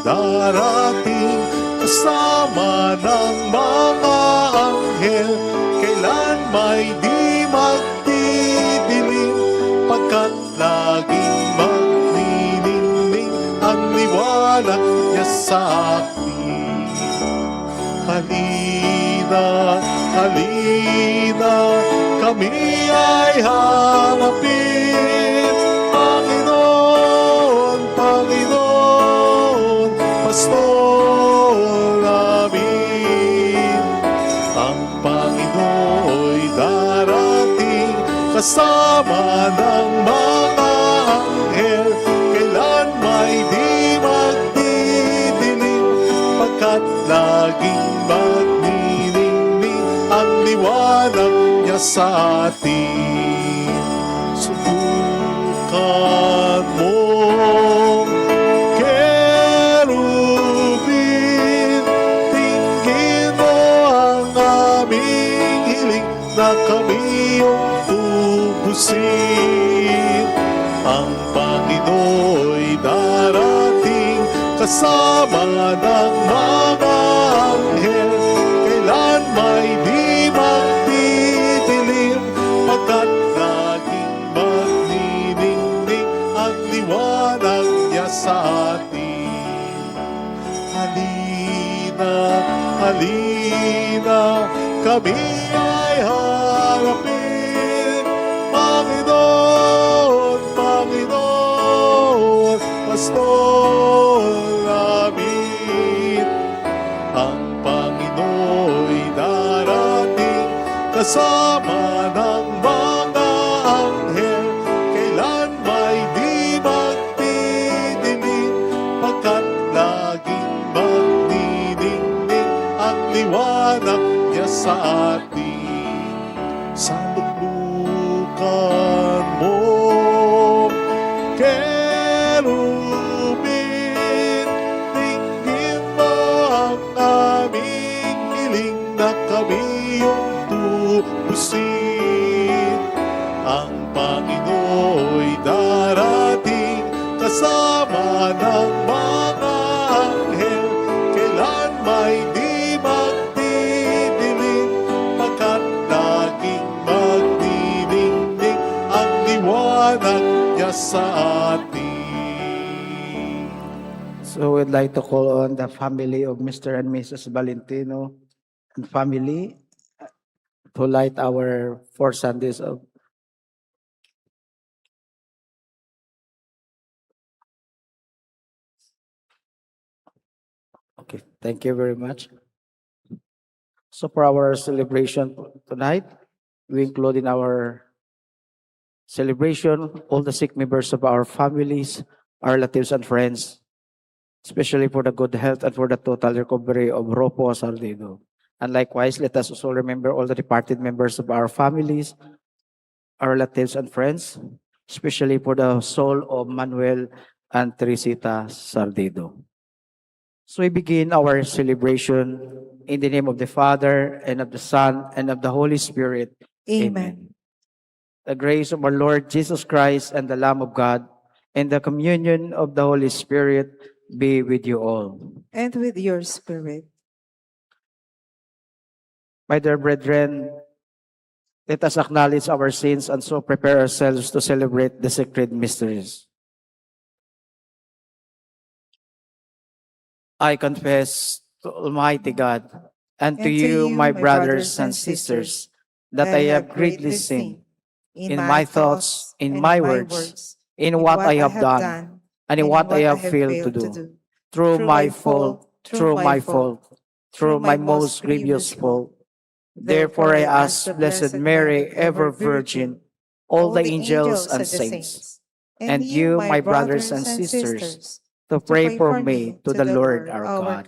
darating kasama ng mga anghel. Kailan may di magdidilim, pagkat laging magniningning ang liwanag niya sa akin. Halina, halina, kami ay hanapin. Panginoon, Panginoon, Pastor namin. Ang Panginoo'y darating kasama ng mga anghel. Kailan may di magdidilim, pagkat laging magniningning ang liwanag niya sa atin. Subukan mo, kerubin, tingin mo ang aming hiling na kami yung tubusin. Ang Panginoo'y darating kasama ng mga anghel. Kailan may di magdidilim, pagkat laging magniningning ang liwanag niya sa atin. Halina, halina, kami ay harapin. Panginoon, Panginoon, Pastor namin. Ang Panginoo'y darating kasama ng mga anghel. Kailan may di magdidilim, pagkat laging magniningning ang liwanag niya sa atin. Saluklukan mo, kerubin, tingin mo ang aming hiling na kami yung tubusin. Ang Panginoo'y darating kasama ng mga anghel. Kailan may di magdidilim, pagkat laging magniningning ang liwanag niya sa atin. So we'd like to call on the family of Mr. and Mrs. Valentino and family to light our 4 Sundays of Okay, thank you very much. So for our celebration tonight, we include in our celebration all the sick members of our families, our relatives and friends, especially for the good health and for the total recovery of Ropo Sardido. And likewise, let us also remember all the departed members of our families, our relatives and friends, especially for the soul of Manuel and Teresita Sardido. So we begin our celebration in the name of the Father, and of the Son, and of the Holy Spirit. Amen. The grace of our Lord Jesus Christ and the Lamb of God, and the communion of the Holy Spirit be with you all. And with your spirit. My dear brethren, let us acknowledge our sins and so prepare ourselves to celebrate the sacred mysteries. I confess to Almighty God and to you, my brothers and sisters, that I have greatly sinned in my thoughts, in my words, in what I have done, and in what I have failed to do. Through my fault, through my most grievous fault. Therefore I ask Blessed Mary, ever Virgin, all the angels and saints, and you, my brothers and sisters, to pray for me to the Lord our God.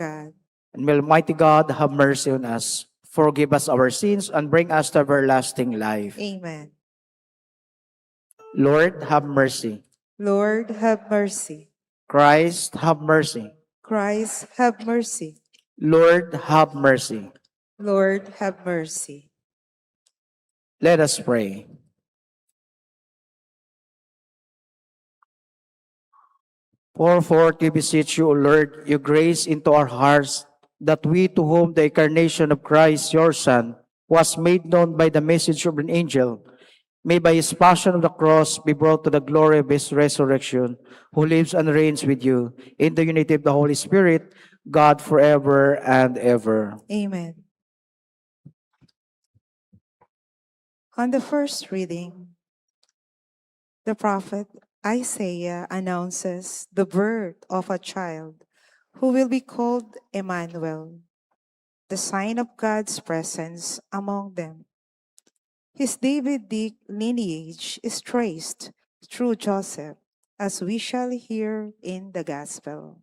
And may Almighty God have mercy on us, forgive us our sins, and bring us to everlasting life. Amen. Lord, have mercy. Lord, have mercy. Christ, have mercy. Christ, have mercy. Lord, have mercy. Lord, have mercy. Let us pray. Pour forth, we beseech you, O Lord, your grace into our hearts, that we to whom the incarnation of Christ, your Son, was made known by the message of an angel, may by his passion of the cross be brought to the glory of his resurrection, who lives and reigns with you in the unity of the Holy Spirit, God forever and ever. Amen. On the first reading, the prophet Isaiah announces the birth of a child who will be called Emmanuel, the sign of God's presence among them. His Davidic lineage is traced through Joseph, as we shall hear in the Gospel.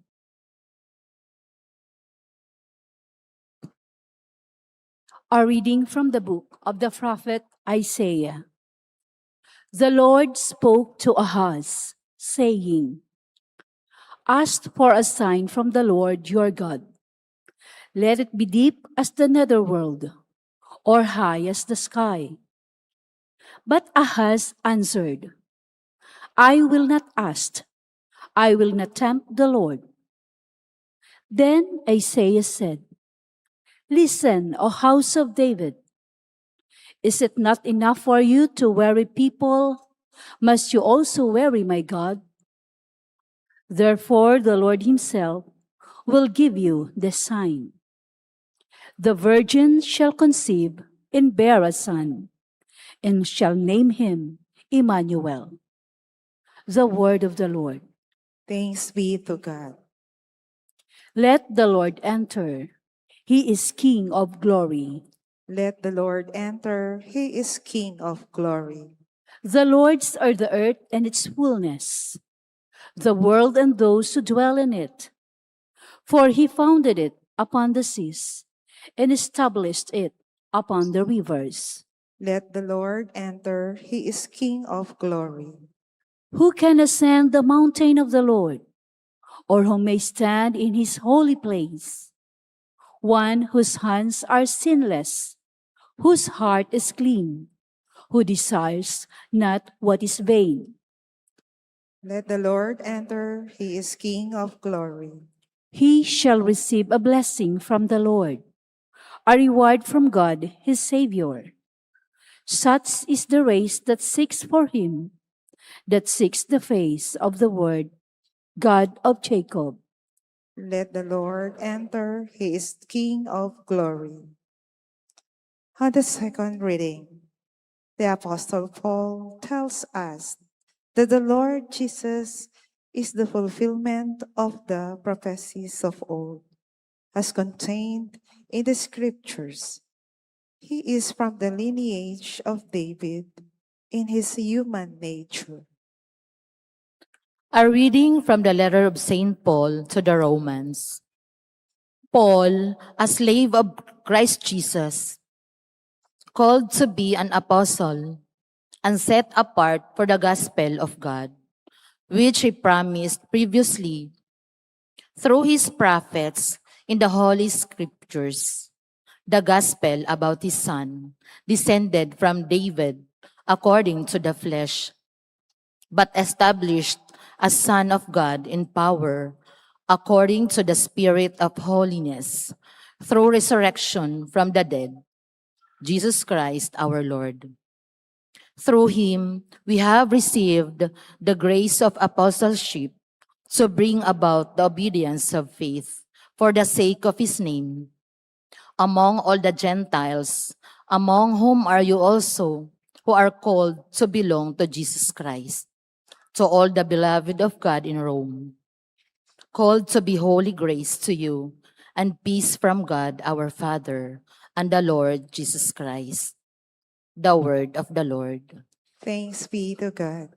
A reading from the book of the prophet Isaiah. The Lord spoke to Ahaz, saying, Ask for a sign from the Lord your God. Let it be deep as the netherworld, or high as the sky. But Ahaz answered, I will not ask, I will not tempt the Lord. Then Isaiah said, Listen, O house of David. Is it not enough for you to weary people? Must you also weary my God? Therefore, the Lord himself will give you the sign. The virgin shall conceive and bear a son, and shall name him Emmanuel. The word of the Lord. Thanks be to God. Let the Lord enter. He is King of glory. Let the Lord enter. He is King of glory. The Lord's are the earth and its fullness, the world and those who dwell in it. For he founded it upon the seas and established it upon the rivers. Let the Lord enter. He is King of glory. Who can ascend the mountain of the Lord, or who may stand in his holy place? One whose hands are sinless, whose heart is clean, who desires not what is vain. Let the Lord enter. He is King of glory. He shall receive a blessing from the Lord, a reward from God his Savior. Such is the race that seeks for him, that seeks the face of the Word, God of Jacob. Let the Lord enter. He is King of glory. On the second reading, the Apostle Paul tells us that the Lord Jesus is the fulfillment of the prophecies of old, as contained in the scriptures. He is from the lineage of David in his human nature. A reading from the letter of St. Paul to the Romans. Paul, a slave of Christ Jesus, called to be an apostle and set apart for the gospel of God, which he promised previously through his prophets in the Holy Scriptures, the gospel about his Son, descended from David according to the flesh, but established as Son of God in power, according to the Spirit of holiness, through resurrection from the dead, Jesus Christ our Lord. Through him, we have received the grace of apostleship to bring about the obedience of faith for the sake of his name, among all the Gentiles, among whom are you also, who are called to belong to Jesus Christ. To all the beloved of God in Rome, called to be holy, grace to you, and peace from God our Father and the Lord Jesus Christ. The word of the Lord. Thanks be to God.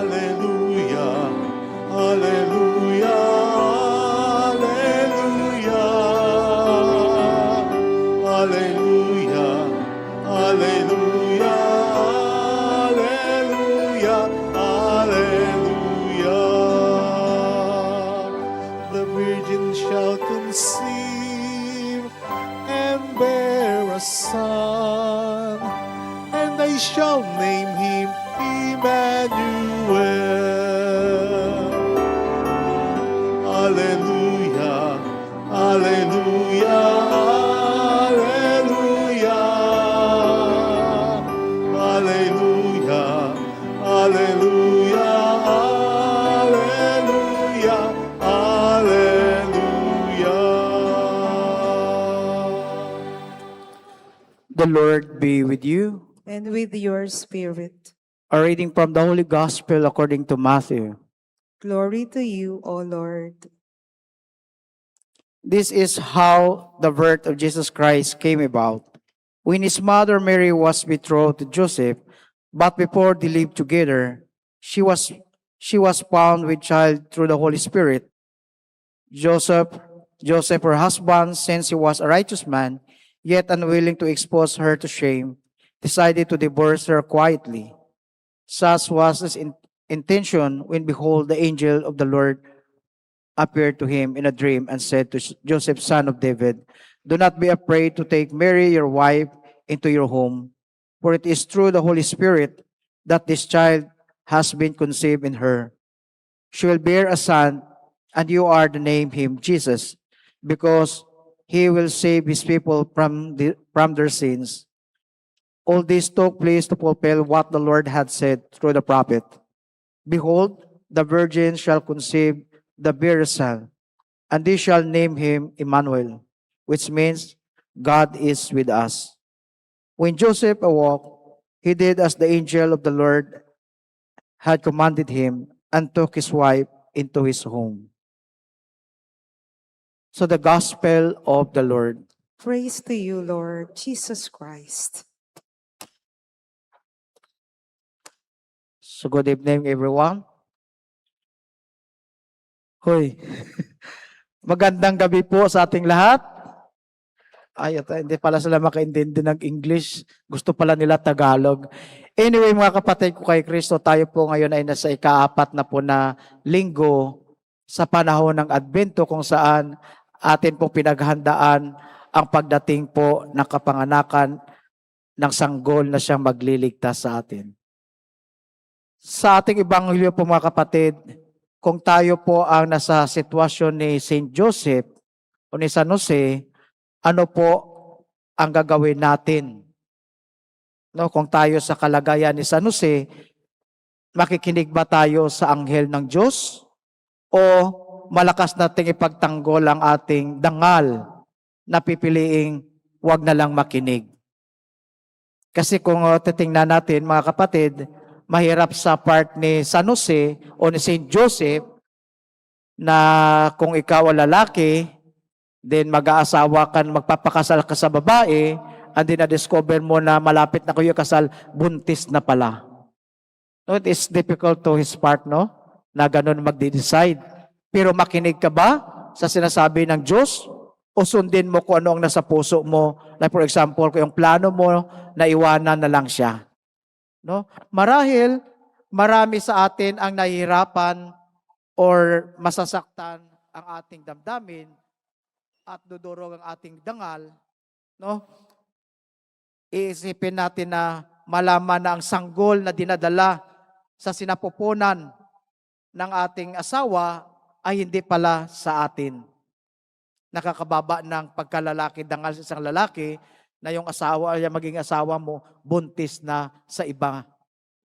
Hallelujah, hallelujah, hallelujah, hallelujah, hallelujah, hallelujah, hallelujah. shall name him Emmanuel. Hallelujah, hallelujah, hallelujah, hallelujah, hallelujah, hallelujah, hallelujah. The Lord be with you. And with your spirit. A reading from the Holy Gospel according to Matthew. Glory to you, O Lord. This is how the birth of Jesus Christ came about. When his mother Mary was betrothed to Joseph, but before they lived together, she was found with child through the Holy Spirit. Joseph, her husband, since he was a righteous man, yet unwilling to expose her to shame, decided to divorce her quietly. Such was his intention when behold the angel of the Lord appeared to him in a dream and said to Joseph, son of David, do not be afraid to take Mary, your wife, into your home, for it is through the Holy Spirit that this child has been conceived in her. She will bear a son, and you are to name him Jesus, because he will save his people from their sins. All this took place to fulfill what the Lord had said through the prophet. Behold, the virgin shall conceive, the bear a son, and they shall name him Emmanuel, which means God is with us. When Joseph awoke, he did as the angel of the Lord had commanded him and took his wife into his home. So the gospel of the Lord. Praise to you, Lord Jesus Christ. So good evening, everyone. Hoy, magandang gabi po sa ating lahat. Ay, hindi pala sila makaintindi ng English. Gusto pala nila Tagalog. Anyway, mga kapatid ko kay Kristo, tayo po ngayon ay nasa ika-4 na po na linggo sa panahon ng Advento kung saan atin pong pinaghandaan ang pagdating po ng kapanganakan ng sanggol na siyang magliligtas sa atin. Sa ating Ebanghelyo po mga kapatid, kung tayo po ang nasa sitwasyon ni Saint Joseph o ni San Jose, ano po ang gagawin natin? No, kung tayo sa kalagayan ni San Jose, makikinig ba tayo sa anghel ng Diyos? O malakas nating ipagtanggol ang ating dangal na pipiliing wag na lang makinig? Kasi kung titingnan natin mga kapatid, mahirap sa part ni San Jose o ni Saint Joseph na kung ikaw ang lalaki, then mag-aasawa ka, magpapakasal ka sa babae, and then na-discover mo na malapit na kayo kasal, buntis na pala. No, it is difficult to his part, no? Na ganun magde-decide. Pero makinig ka ba sa sinasabi ng Diyos? O sundin mo kung ano ang nasa puso mo? Like for example, kung yung plano mo, na iwanan na lang siya. No? Marahil, marami sa atin ang nahihirapan or masasaktan ang ating damdamin at dudurog ang ating dangal, no? Iisipin natin na malaman na ang sanggol na dinadala sa sinapupunan ng ating asawa ay hindi pala sa atin. Nakakababa ng pagkalalaki dangal sa isang lalaki na yung asawa, yung maging asawa mo, buntis na sa iba.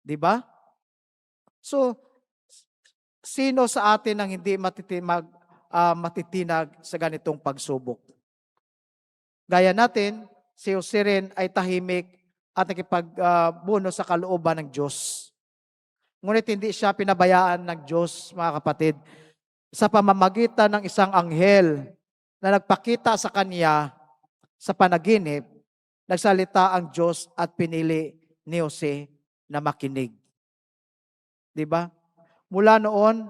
Di ba? So, sino sa atin ang hindi matitinag sa ganitong pagsubok? Gaya natin, si Jose rin ay tahimik at nakipagbuno sa kalooban ng Diyos. Ngunit hindi siya pinabayaan ng Diyos, mga kapatid, sa pamamagitan ng isang anghel na nagpakita sa kanya sa panaginip. Nagsalita ang Diyos at pinili ni Jose na makinig. Di ba? Mula noon,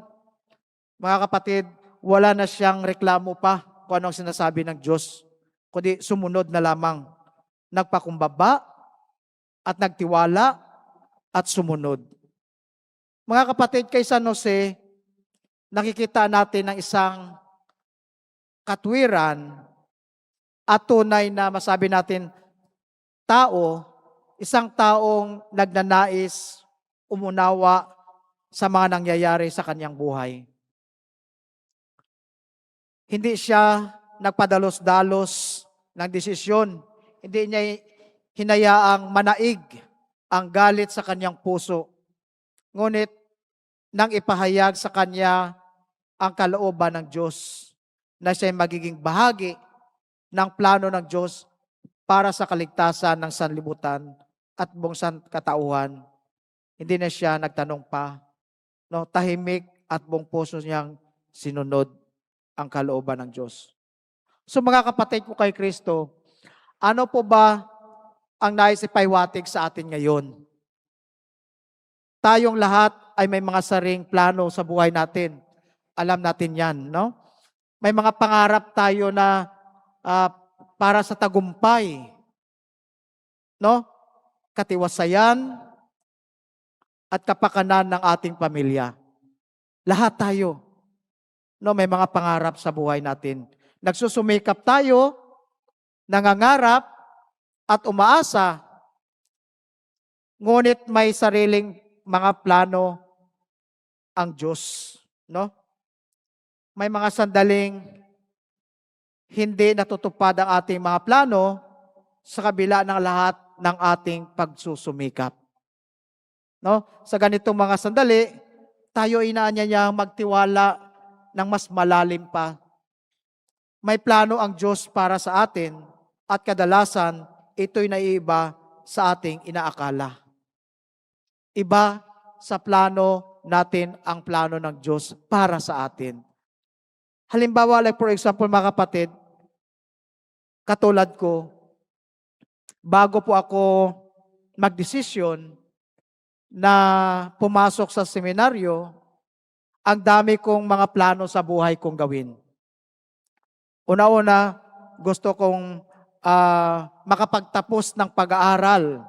mga kapatid, wala na siyang reklamo pa kung anong sinasabi ng Diyos, kundi sumunod na lamang. Nagpakumbaba at nagtiwala at sumunod. Mga kapatid, kay San Jose, nakikita natin ng isang katwiran at tunay na masabi natin tao isang taong nagnanais umunawa sa mga nangyayari sa kanyang buhay. Hindi siya nagpadalos-dalos ng desisyon. Hindi niya hinayaang manaig ang galit sa kanyang puso. Ngunit nang ipahayag sa kanya ang kalooban ng Diyos na siya'y magiging bahagi ng plano ng Diyos para sa kaligtasan ng sanlibutan at buong katauhan, hindi na siya nagtanong pa. No, tahimik at buong puso niyang sinunod ang kalooban ng Diyos. So mga kapatid ko kay Kristo, ano po ba ang nais ipaiwatig sa atin ngayon? Tayong lahat ay may mga saring plano sa buhay natin. Alam natin yan, no? May mga pangarap tayo na para sa tagumpay, no? Katiwasayan at kapakanan ng ating pamilya. Lahat tayo, no, may mga pangarap sa buhay natin. Nagsusumikap tayo, nangangarap at umaasa, ngunit may sariling mga plano ang Diyos, no? May mga sandaling hindi natutupad ang ating mga plano sa kabila ng lahat ng ating pagsusumikap. No? Sa ganitong mga sandali, tayo inaanyayang magtiwala ng mas malalim pa. May plano ang Diyos para sa atin at kadalasan ito'y naiiba sa ating inaakala. Iba sa plano natin ang plano ng Diyos para sa atin. Halimbawa, like for example mga kapatid, katulad ko, bago po ako magdesisyon na pumasok sa seminaryo, ang dami kong mga plano sa buhay kong gawin. Una-una, gusto kong makapagtapos ng pag-aaral,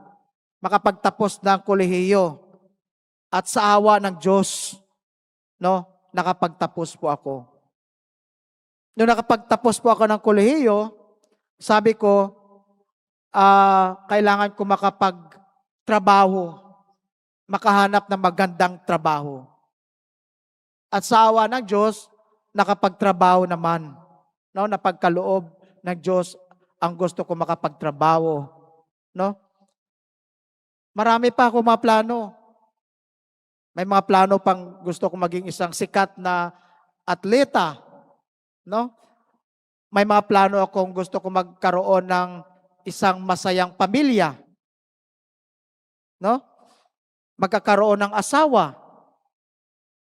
makapagtapos ng kolehiyo, at sa awa ng Diyos, no, nakapagtapos po ako. Nung nakapagtapos po ako ng kolehiyo, sabi ko, kailangan ko makapagtrabaho, makahanap ng magandang trabaho. At sa awa ng Diyos, nakapagtrabaho naman. No, napagkaloob ng Diyos ang gusto ko makapagtrabaho. No? Marami pa ako mga plano. May mga plano pang gusto ko maging isang sikat na atleta. No? May mga plano akong gusto ko magkaroon ng isang masayang pamilya. No? Magkakaroon ng asawa.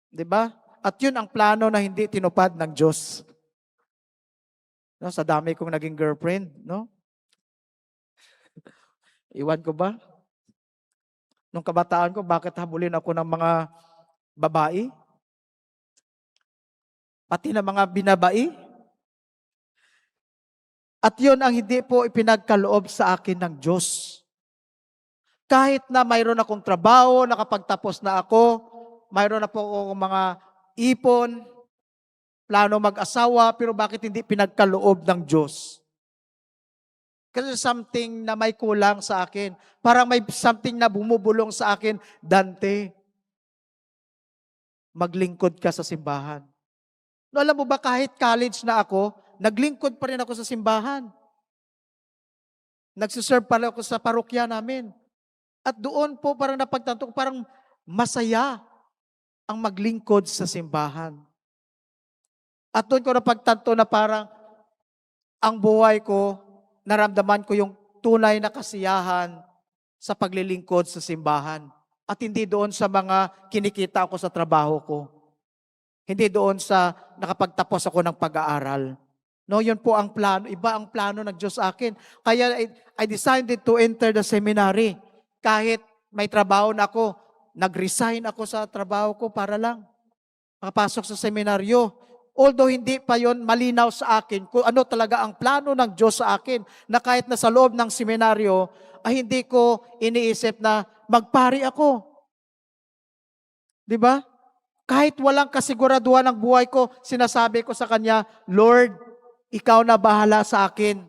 'Di ba? At 'yun ang plano na hindi tinupad ng Diyos. No, sa dami kong naging girlfriend, no? Iwan ko ba? Nung kabataan ko, bakit habulin ako ng mga babae? Pati ng mga binabai? At yun ang hindi po ipinagkaloob sa akin ng Diyos. Kahit na mayroon akong trabaho, nakapagtapos na ako, mayroon na po akong mga ipon, plano mag-asawa, pero bakit hindi pinagkaloob ng Diyos? Kasi something na may kulang sa akin. Parang may something na bumubulong sa akin. Dante, maglingkod ka sa simbahan. No, alam mo ba, kahit college na ako, naglingkod pa rin ako sa simbahan. Nagsiserve pa rin ako sa parokya namin. At doon po parang napagtanto ko, parang masaya ang maglingkod sa simbahan. At doon ko napagtanto na parang ang buhay ko, naramdaman ko yung tunay na kasiyahan sa paglilingkod sa simbahan. At hindi doon sa mga kinikita ko sa trabaho ko. Hindi doon sa nakapagtapos ako ng pag-aaral. No, yun po ang plano. Iba ang plano ng Diyos sa akin. Kaya I decided to enter the seminary. Kahit may trabaho na ako, nag-resign ako sa trabaho ko para lang makapasok sa seminaryo. Although hindi pa yon malinaw sa akin kung ano talaga ang plano ng Diyos sa akin, na kahit na sa loob ng seminaryo, ay hindi ko iniisip na magpari ako. Di ba? Kahit walang kasiguraduhan ng buhay ko, sinasabi ko sa Kanya, Lord, Ikaw na bahala sa akin.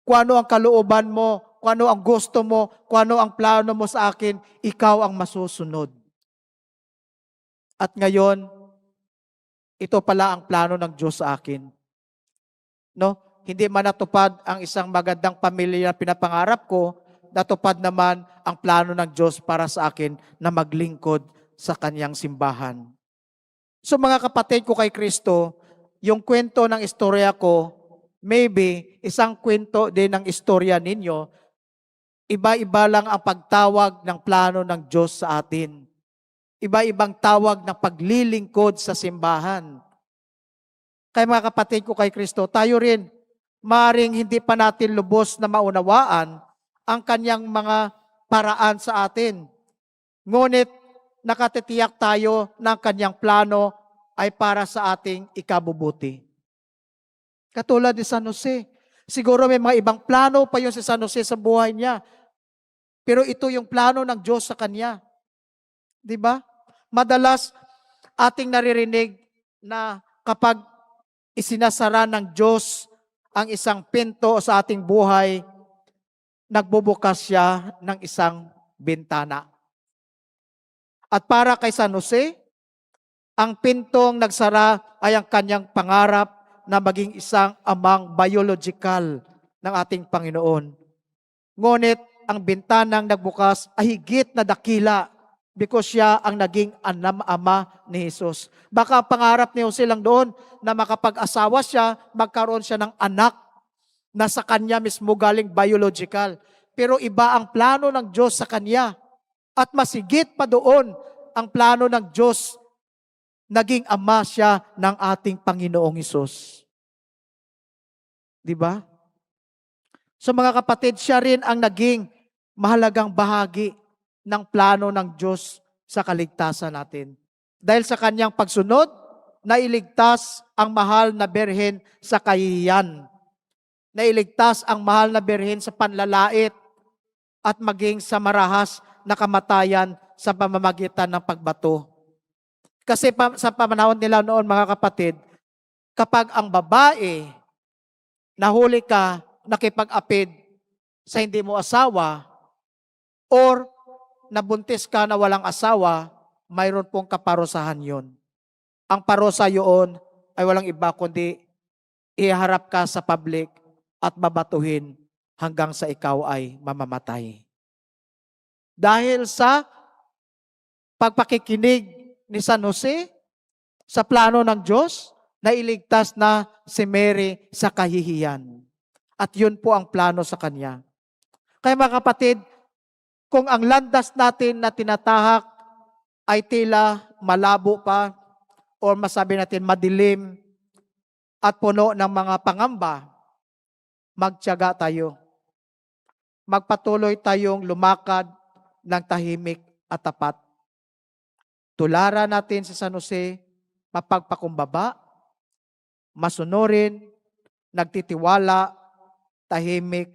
Kung ano ang kalooban mo, kung ano ang gusto mo, kung ano ang plano mo sa akin, ikaw ang masusunod. At ngayon, ito pala ang plano ng Diyos sa akin. No? Hindi man natupad ang isang magandang pamilya na pinapangarap ko, natupad naman ang plano ng Diyos para sa akin na maglingkod sa kanyang simbahan. So mga kapatid ko kay Kristo, yung kwento ng istorya ko, maybe isang kwento din ng istorya ninyo, iba-iba lang ang pagtawag ng plano ng Diyos sa atin. Iba-ibang tawag ng paglilingkod sa simbahan. Kaya mga kapatid ko kay Kristo, tayo rin, maring hindi pa natin lubos na maunawaan ang kanyang mga paraan sa atin. Ngunit nakatitiyak tayo ng kanyang plano ay para sa ating ikabubuti. Katulad ni San Jose. Siguro may mga ibang plano pa yun si San Jose sa buhay niya. Pero ito yung plano ng Diyos sa kanya. Di ba? Madalas ating naririnig na kapag isinasara ng Diyos ang isang pinto sa ating buhay, nagbubukas siya ng isang bintana. At para kay San Jose, ang pintong nagsara ay ang kanyang pangarap na maging isang amang biological ng ating Panginoon. Ngunit ang bintanang nagbukas ay higit na dakila because siya ang naging ama ni Jesus. Baka ang pangarap ni Jose lang doon na makapag-asawa siya, magkaroon siya ng anak na sa kanya mismo galing biological. Pero iba ang plano ng Diyos sa kanya. At masigit pa doon ang plano ng Diyos, naging ama siya ng ating Panginoong Hesus. Di ba? So mga kapatid, siya rin ang naging mahalagang bahagi ng plano ng Diyos sa kaligtasan natin. Dahil sa kanyang pagsunod, nailigtas ang mahal na birhen sa kahihiyan. Nailigtas ang mahal na birhen sa panlalait at maging sa marahas na kamatayan sa pamamagitan ng pagbato. Kasi sa pamanahon nila noon, mga kapatid, kapag ang babae nahuli ka, nakipag-apid sa hindi mo asawa, or nabuntis ka na walang asawa, mayroon pong kaparusahan yon. Ang parusa yun ay walang iba kundi iharap ka sa public at babatuhin hanggang sa ikaw ay mamamatay. Dahil sa pagpakikinig ni San Jose sa plano ng Diyos, nailigtas na si Mary sa kahihiyan. At yun po ang plano sa kanya. Kaya mga kapatid, kung ang landas natin na tinatahak ay tila malabo pa o masabi natin madilim at puno ng mga pangamba, magtiyaga tayo. Magpatuloy tayong lumakad ng tahimik at tapat. Tularan natin si San Jose, mapagpakumbaba, masunurin, nagtitiwala, tahimik,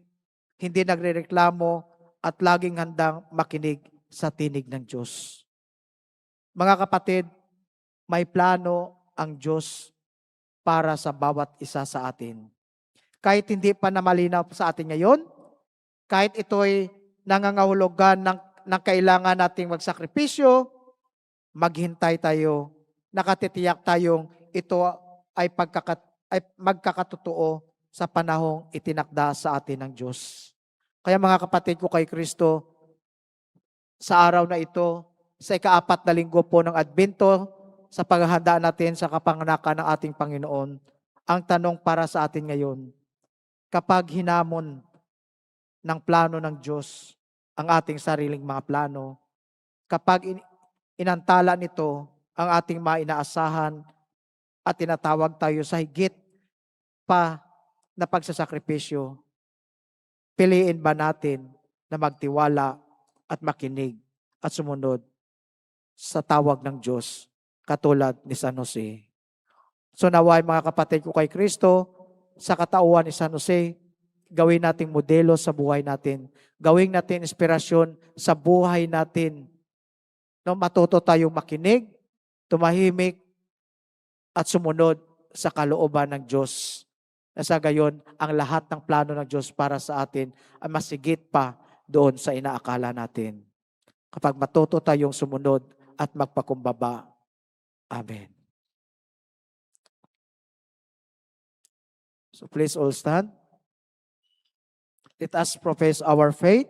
hindi nagrereklamo, at laging handang makinig sa tinig ng Diyos. Mga kapatid, may plano ang Diyos para sa bawat isa sa atin. Kahit hindi pa na malinaw sa atin ngayon, kahit ito'y nangangahulugan ng kailangan nating magsakripisyo, maghintay tayo, nakatitiyak tayong ito ay magkakatotoo sa panahong itinakda sa atin ng Diyos. Kaya mga kapatid ko kay Kristo, sa araw na ito, sa ika-4 na linggo po ng Adbento, sa paghahanda natin sa kapanganakan ng ating Panginoon, ang tanong para sa atin ngayon, kapag hinamon ng plano ng Diyos ang ating sariling mga plano, kapag inantala nito ang ating mga inaasahan at tinatawag tayo sa higit pa na pagsasakripisyo, piliin ba natin na magtiwala at makinig at sumunod sa tawag ng Diyos katulad ni San Jose? So naway mga kapatid ko kay Kristo, sa katauhan ni San Jose, gawin nating modelo sa buhay natin. Gawin natin inspirasyon sa buhay natin. No, matuto tayong makinig, tumahimik, at sumunod sa kalooban ng Diyos na sa gayon, ang lahat ng plano ng Diyos para sa atin ay masigit pa doon sa inaakala natin. Kapag matuto tayong sumunod at magpakumbaba. Amen. So please all stand. Let us profess our faith.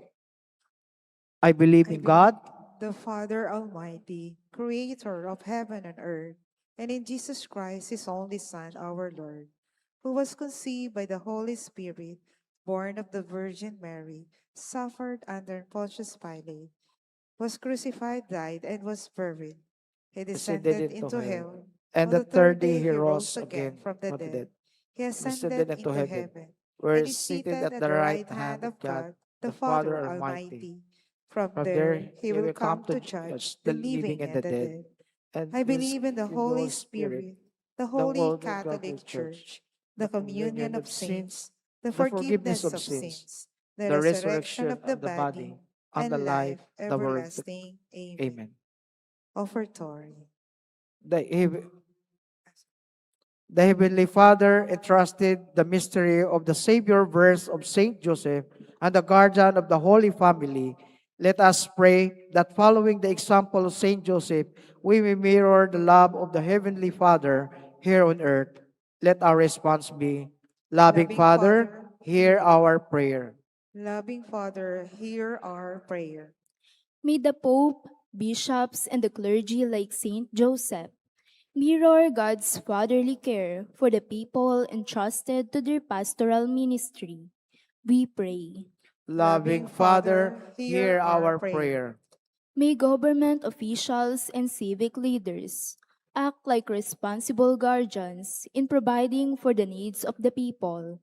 I believe in God, the Father Almighty, creator of heaven and earth, and in Jesus Christ, his only Son, our Lord, who was conceived by the Holy Spirit, born of the Virgin Mary, suffered under Pontius Pilate, was crucified, died, and was buried. He descended into hell. and On the the third third day day he he rose rose again from the dead. He descended ascended into into heaven, heaven, where and is is seated seated at at the the right right hand of God, God, the the Father Father Almighty. Almighty. From From there there he will come to judge the living and the dead. and I believe in the Holy Spirit, the the Holy world of Catholic Catholic Church, the the communion of sins, saints, the the forgiveness forgiveness of of sins, sins, the the resurrection resurrection of the of the body, body, and the and life life of the world. everlasting. Amen. Amen. Offertory. The Heavenly Father entrusted the mystery of the Savior birth of Saint Joseph and the guardian of the Holy Family. Let us pray that following the example of Saint Joseph, we may mirror the love of the Heavenly Father here on earth. Let our response be, Loving Father, hear our prayer. Loving Father, hear our prayer. May the Pope, bishops, and the clergy like Saint Joseph mirror God's fatherly care for the people entrusted to their pastoral ministry. We pray. Loving Father, hear our prayer. May government officials and civic leaders act like responsible guardians in providing for the needs of the people,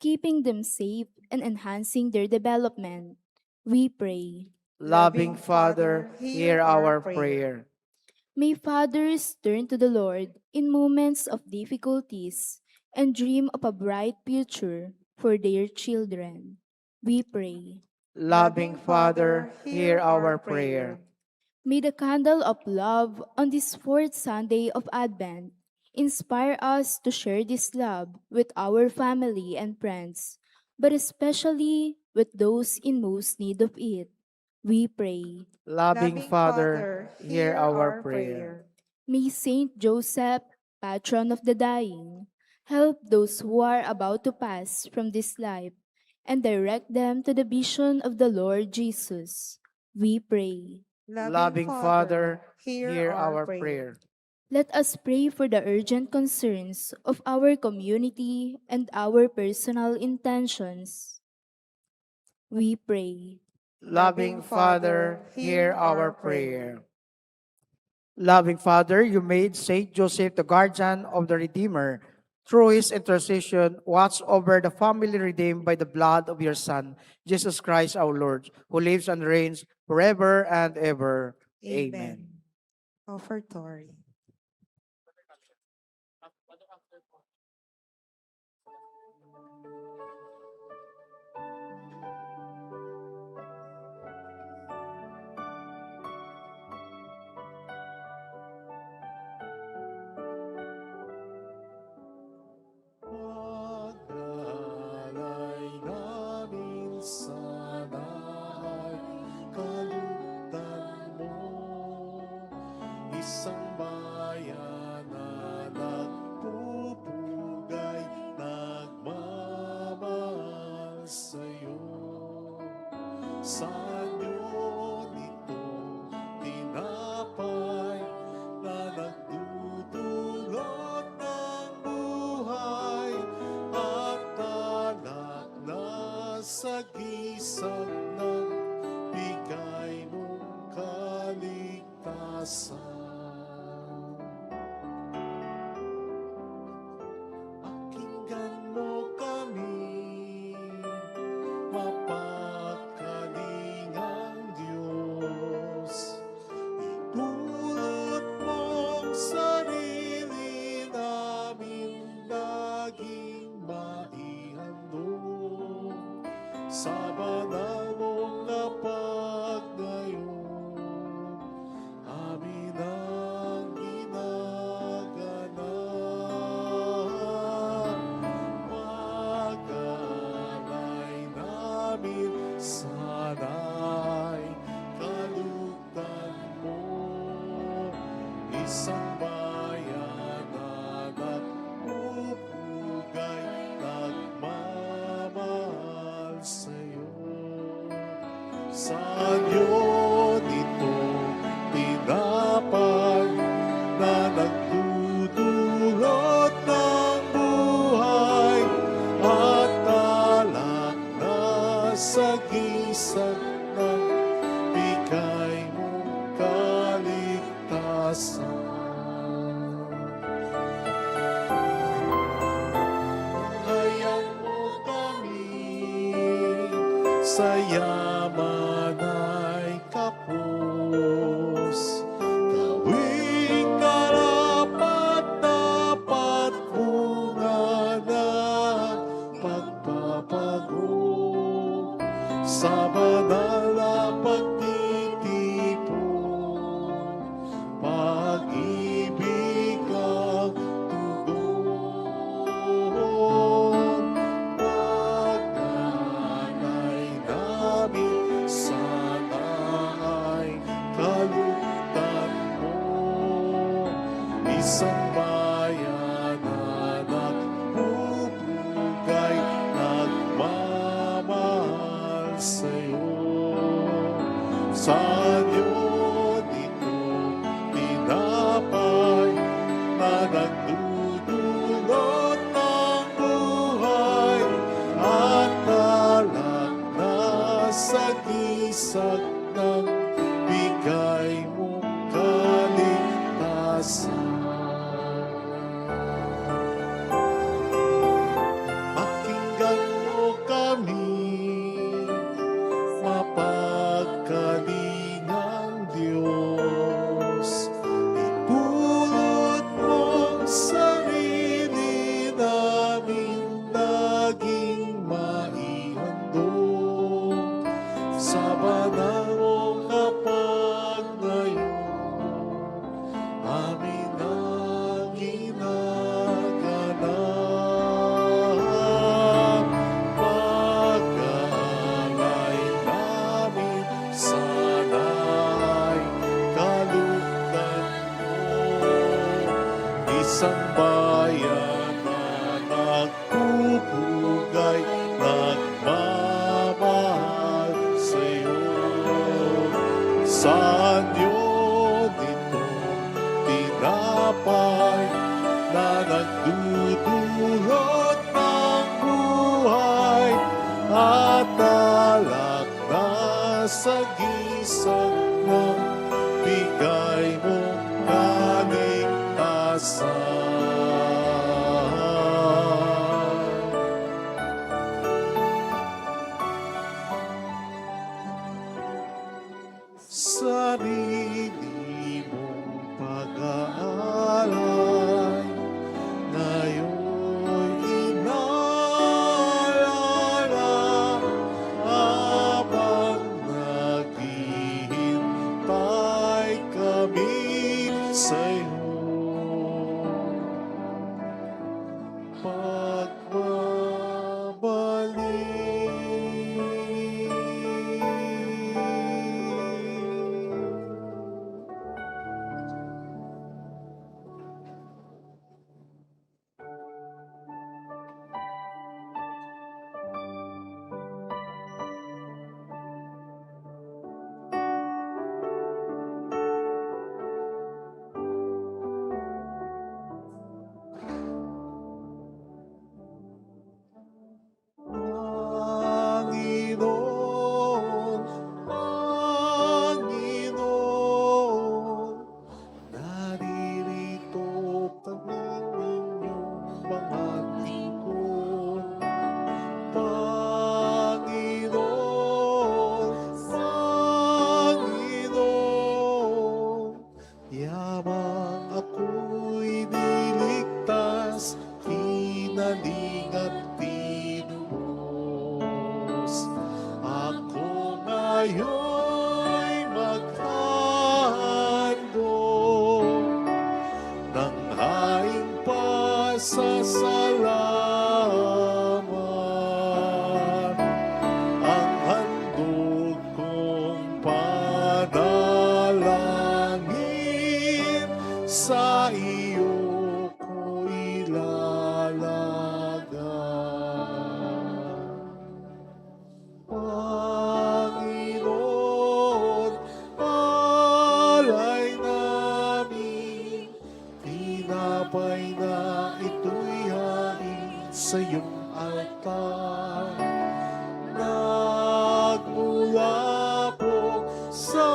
keeping them safe and enhancing their development. We pray. Loving Father, hear our prayer. May fathers turn to the Lord in moments of difficulties and dream of a bright future for their children. We pray. Loving Father, hear our prayer. May the candle of love on this fourth Sunday of Advent inspire us to share this love with our family and friends, but especially with those in most need of it. We pray. Loving Father, hear our prayer. May Saint Joseph, patron of the dying, help those who are about to pass from this life and direct them to the vision of the Lord Jesus. We pray. Loving Father, hear our prayer. Let us pray for the urgent concerns of our community and our personal intentions. We pray. Loving Father, hear our prayer. Loving Father, you made Saint Joseph the guardian of the Redeemer. Through his intercession, watch over the family redeemed by the blood of your Son, Jesus Christ our Lord, who lives and reigns forever and ever. Amen. Offertory. Pagdalay namin sa dahay, kalugdan mo, isang bayan na nagpupugay, nagmamahal sa'yo. Sa anyo nito tinapay na nagdudulot ng buhay at tanak na sagisag ng bigay mong kaligtasan. Pakinggan mo kami, mapagkalingang Diyos. Idulot mong sarili namin laging maihandog sa banal mong lapag ngayon. Amin ang ginaganap. Sa iyo nito tinapay na nagdudulot ng buhay at alak na sa gisag ng bigay mong kaligtasan. Hayag mo kami sa yaman ay kapos. Gawing karapat-dapat bunga ng pagpapago sa banal na pagtitipon, pag-ibig ang tugon. Pagkanay namin sana ay kalugdan mo, isang bayan na nagpupugay, nagmamahal sa'yo. Sa iyo dito tinapay na nagdudulot ng buhay at alak na sa gisag ng bigay mong kaligtasan. Pakinggan mo kami, mapagkalingang Diyos. Ipulot mong sarili namin naging maihandog sa banal mong kapagnayon, amin ang ginaganap. Pagkalay namin sana ay kalugdan mo, isang bayan na nagpupugay, nagmamahal sa'yo. Sa iyo dito tinapay na nagdudulot ng buhay at alak na sa gisag ng bigay mong kaligtasan. Sarili mong pag-aalay ngayon'y inaalala habang naghihintay kami sa'yo. Panginoon, Panginoon, naririto kami ninyong mga lingkod. Panginoon, Panginoon, yamang ako'y niligtas, hinaling at tinubos. Ako ngayon'y maghandog ng haing pasasalamat, ang handog kong panalangin, sa iyo ko ilalagay. Panginoon, tinapay na ito'y hain sa iyong altar. Nagmula po sa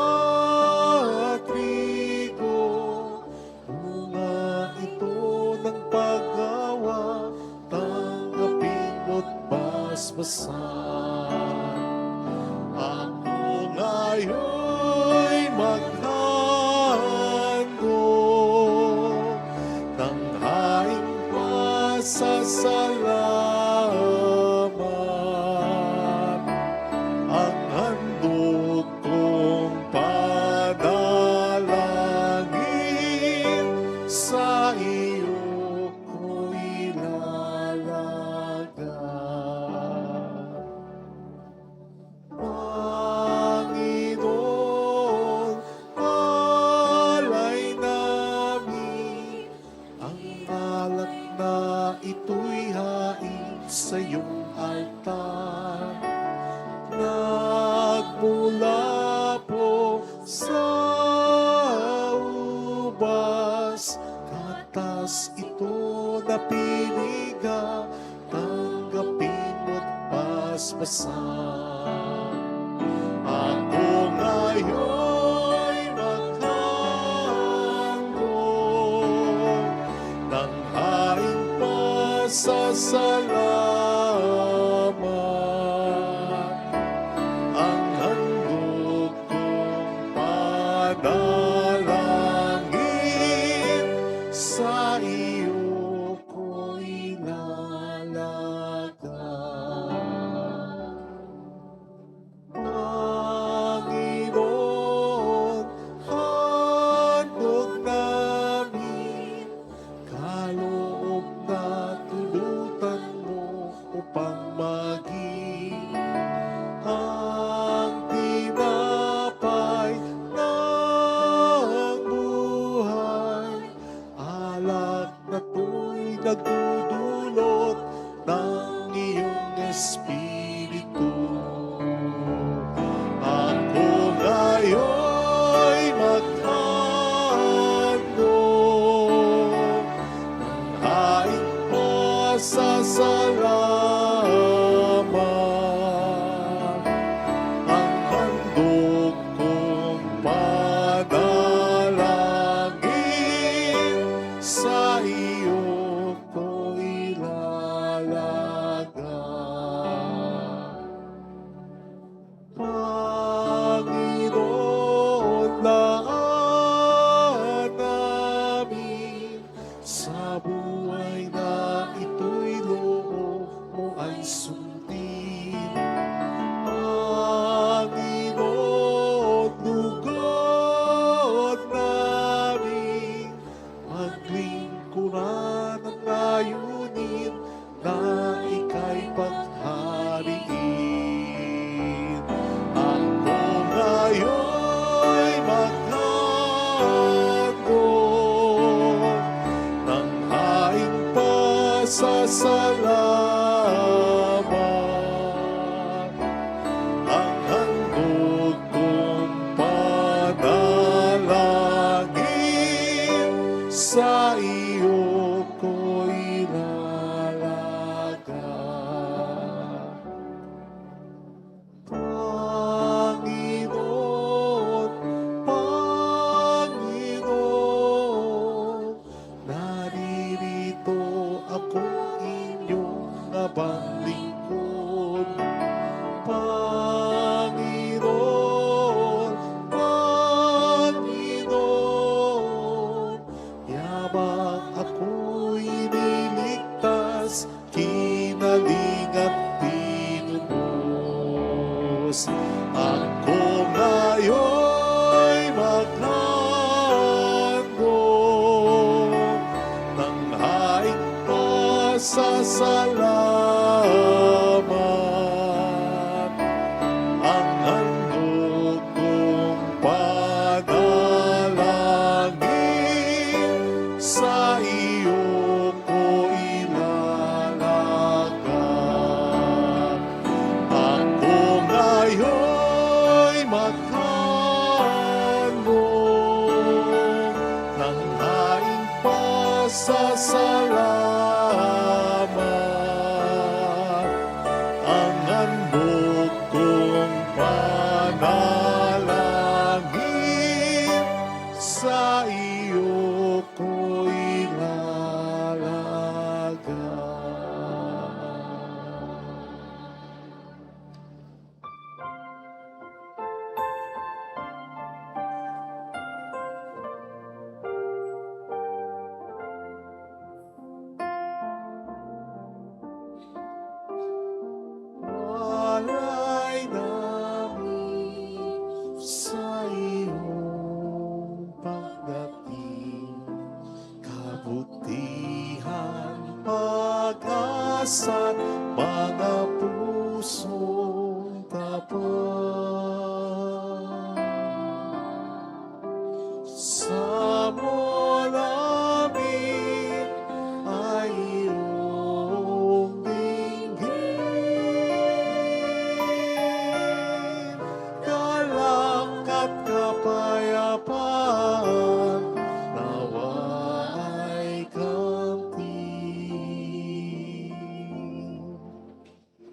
trigo, bunga ito ng paggawa, tanggapin mo't basbasan. Ako ngayon'y maghandog ng haing pasasalamat. Ang handog kong panalangin, sa iyo ko'y lalagay. Panginoon, alay namin, ang alak na ito'y hain sa iyong altar. Nagmula po sa ubas, katas ito na piniga, tanggapin mo't basbasan. Ako ngayon'y maghandog ng haing pasasalamat. Ang handog kong panalangin, sa iyo ko'y lalagay. Panginoon, handog namin, kaloob na tulutan mo upang maging ang tinapay ng buhay. Alak na to'y nagdudulot ng iyong Espiritu. Ako ngayon'y maghandog ng haing pasasalamat. Ang handog kong panalangin, sa iyo ko'y lalagay. Panginoon, laan namin sa buhay na ito'y loob mo ay sundin. Panginoon, lugod namin, maglingkuran ang layunin na ika'y paghariin. Ako ngayon'y maghandog ng haing pasasalamat. Ang handog kong panalangin, sa iyo ko'y lalagay. Panginoon, Panginoon, naririto akong inyong abang lingkod. Panginoon, Panginoon, yabang ako'y niligtas, kinaling at tinubos. Ako ngayon'y maghandog ng haing pasasalamat. Ang handog kong panalangin, sa iyo ko'y lalagay. Ako ngayon'y maghandog ng haing pasasalamat. pasasalamat ang handog kong panalangin, sa iyo ko'y walay namin sa iyong pagdating, kabutihan, pag-asa't mga pusong tapat. Sa mo namin ay iyong dinggin, galak at kapayapaan nawa ay kamtin.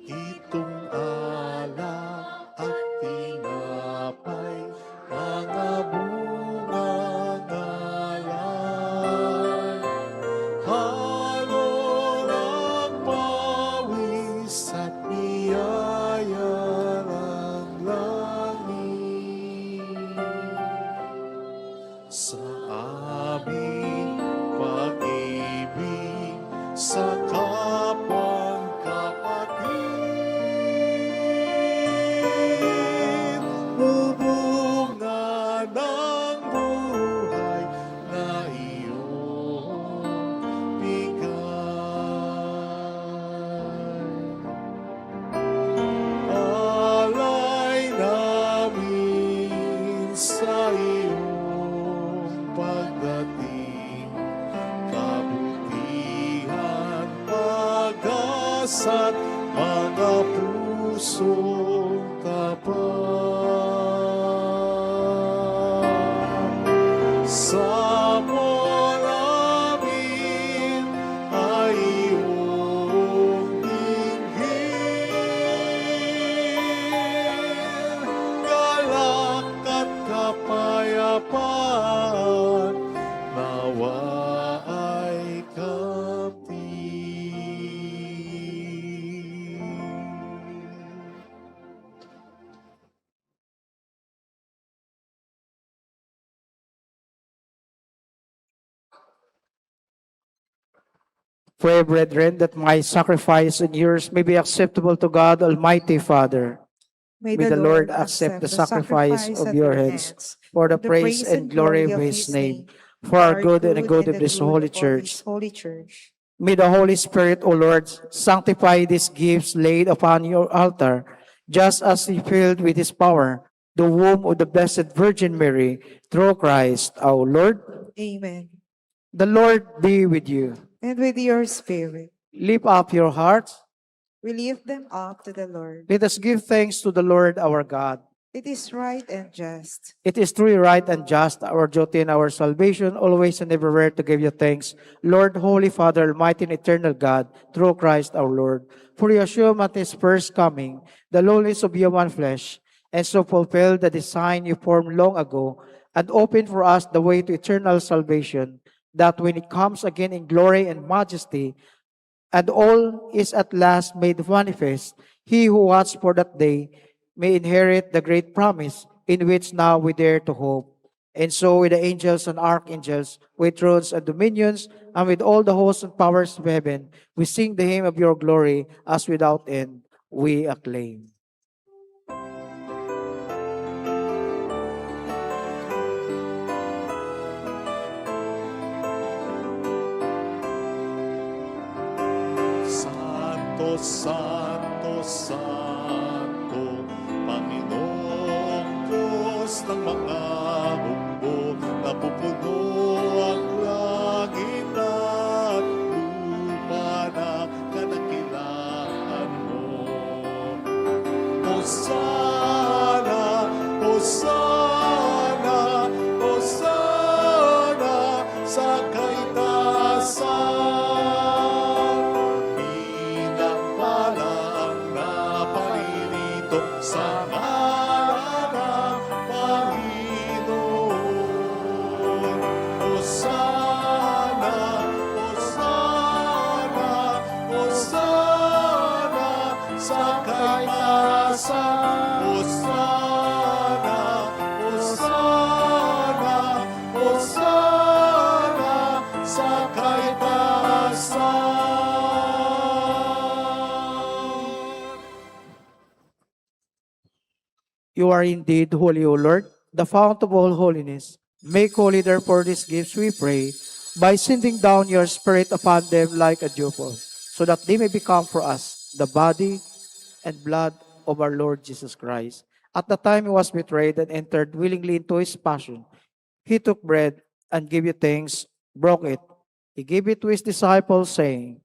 Itong alak at tinapay, mga bunga ngalay, halo ng pawis at biyaya ng langit. Sa aming pag-ibig sa kapwang kapatid, bubunga ng buhay na iyong bigay. Alay namin sa iyong pagdating, kabutihan, pag-asa't mga pusong tapat. Sa mo namin ay iyong dinggin, galak at kapayapaan nawa ay kamtin. Pray, brethren, that my sacrifice and yours may be acceptable to God, Almighty Father. May the Lord accept the sacrifice of your hands for the praise and glory of his name, for our good and the good of this holy church. May the Holy Spirit, O Lord, sanctify these gifts laid upon your altar, just as he filled with his power the womb of the Blessed Virgin Mary, through Christ our Lord. Amen. The Lord be with you. And with your spirit, Lift up your hearts. we lift them up to the Lord. Let us give thanks to the Lord our God. It is right and just. It is truly right and just, our duty and our salvation, always and everywhere to give you thanks, Lord, Holy Father, Almighty and eternal God, through Christ our Lord. For you assume at his first coming the lowliness of human flesh, and so fulfilled the design you formed long ago, and opened for us the way to eternal salvation, that when it comes again in glory and majesty, and all is at last made manifest, he who waits for that day may inherit the great promise in which now we dare to hope. And so with the angels and archangels, with thrones and dominions, and with all the hosts and powers of heaven, we sing the hymn of your glory, as without end we acclaim. Santo, Santo, Santo, Panginoong Diyos ng mga hukbo, napupuno ang langit at lupa na kadakilaan mo. Hosana, Hosana, Hosana sa kaitaasan. sa kaitaasan. You are indeed holy, O Lord, the fount of all holiness. Make holy therefore these gifts, we pray, by sending down your Spirit upon them like a dewfall, so that they may become for us the body and blood of our Lord Jesus Christ. At the time he was betrayed and entered willingly into his passion, he took bread and gave you thanks, broke it. He gave it to his disciples, saying,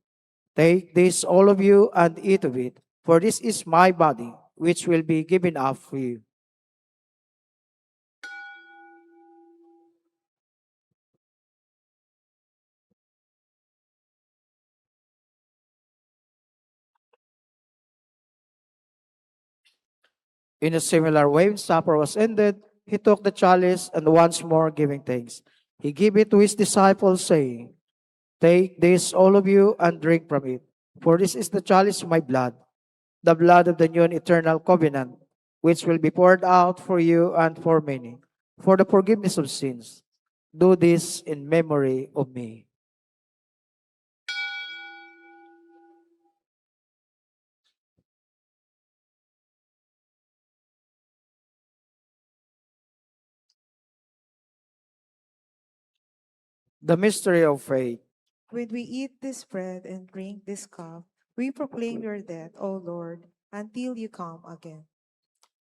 Take this, all of you, and eat of it, for this is my body, which will be given up for you. In a similar way, when supper was ended, he took the chalice and once more giving thanks, he gave it to his disciples, saying, Take this, all of you, and drink from it, for this is the chalice of my blood, the blood of the new and eternal covenant, which will be poured out for you and for many, for the forgiveness of sins. Do this in memory of me. The mystery of faith. When we eat this bread and drink this cup, we proclaim your death, O Lord, until you come again.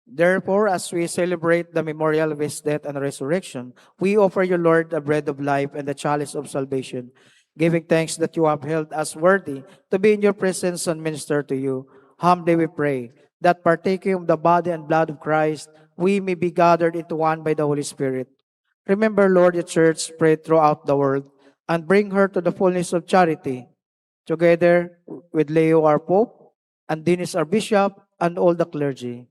Therefore, as we celebrate the memorial of his death and resurrection, we offer you, Lord, the bread of life and the chalice of salvation, giving thanks that you have held us worthy to be in your presence and minister to you. Humbly we pray that partaking of the body and blood of Christ, we may be gathered into one by the Holy Spirit. Remember, Lord, your church spread throughout the world, and bring her to the fullness of charity, together with Leo, our Pope, and Dinis, our Bishop, and all the clergy.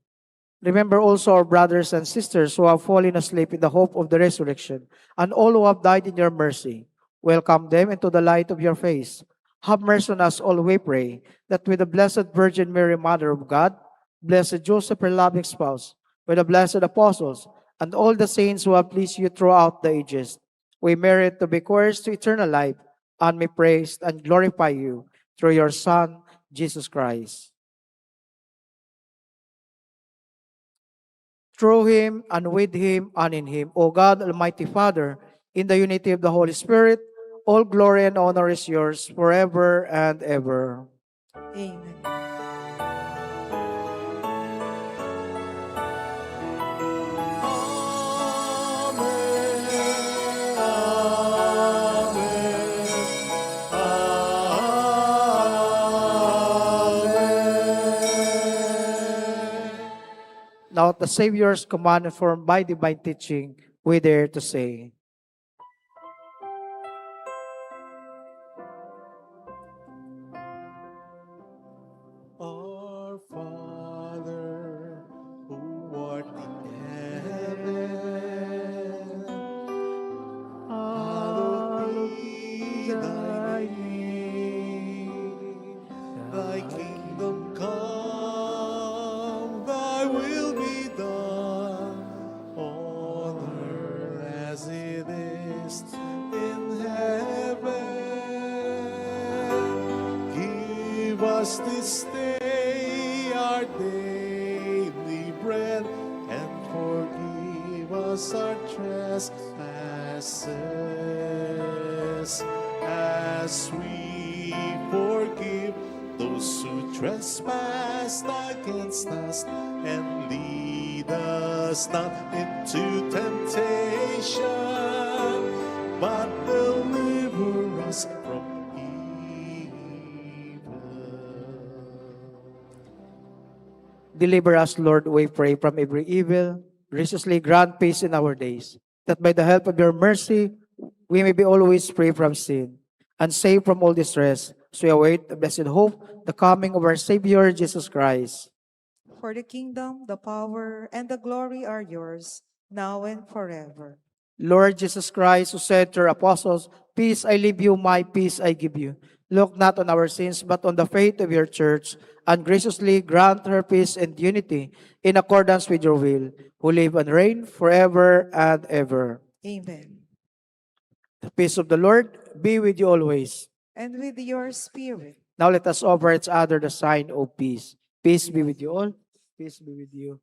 Remember also our brothers and sisters who have fallen asleep in the hope of the resurrection, and all who have died in your mercy. Welcome them into the light of your face. Have mercy on us all, we pray, that with the Blessed Virgin Mary, Mother of God, Blessed Joseph, her loving spouse, with the blessed apostles, and all the saints who have pleased you throughout the ages, we merit to be heirs to eternal life, and may praise and glorify you through your Son, Jesus Christ. Through him, and with him, and in him, O God, Almighty Father, in the unity of the Holy Spirit, all glory and honor is yours forever and ever. Amen. Now at the Savior's command informed by divine teaching, we dare to say, Our Father, who art in heaven, hallowed be thy name. Thy kingdom come, thy will be done, on earth as it is in heaven. Give us this day our daily bread, and forgive us our trespasses, as we forgive those who trespass against us. And lead us not into temptation, but deliver us from Deliver us, Lord, we pray, from every evil. Graciously grant peace in our days, that by the help of your mercy, we may be always free from sin and safe from all distress, as we await the blessed hope, the coming of our Savior, Jesus Christ. For the kingdom, the power, and the glory are yours, now and forever. Lord Jesus Christ, who said to your apostles, Peace I leave you, my peace I give you. Look not on our sins, but on the faith of your church, and graciously grant her peace and unity in accordance with your will, who live and reign forever and ever. Amen. The peace of the Lord be with you always. And with your spirit. Now let us offer each other the sign of peace. Peace be with you all. Peace be with you.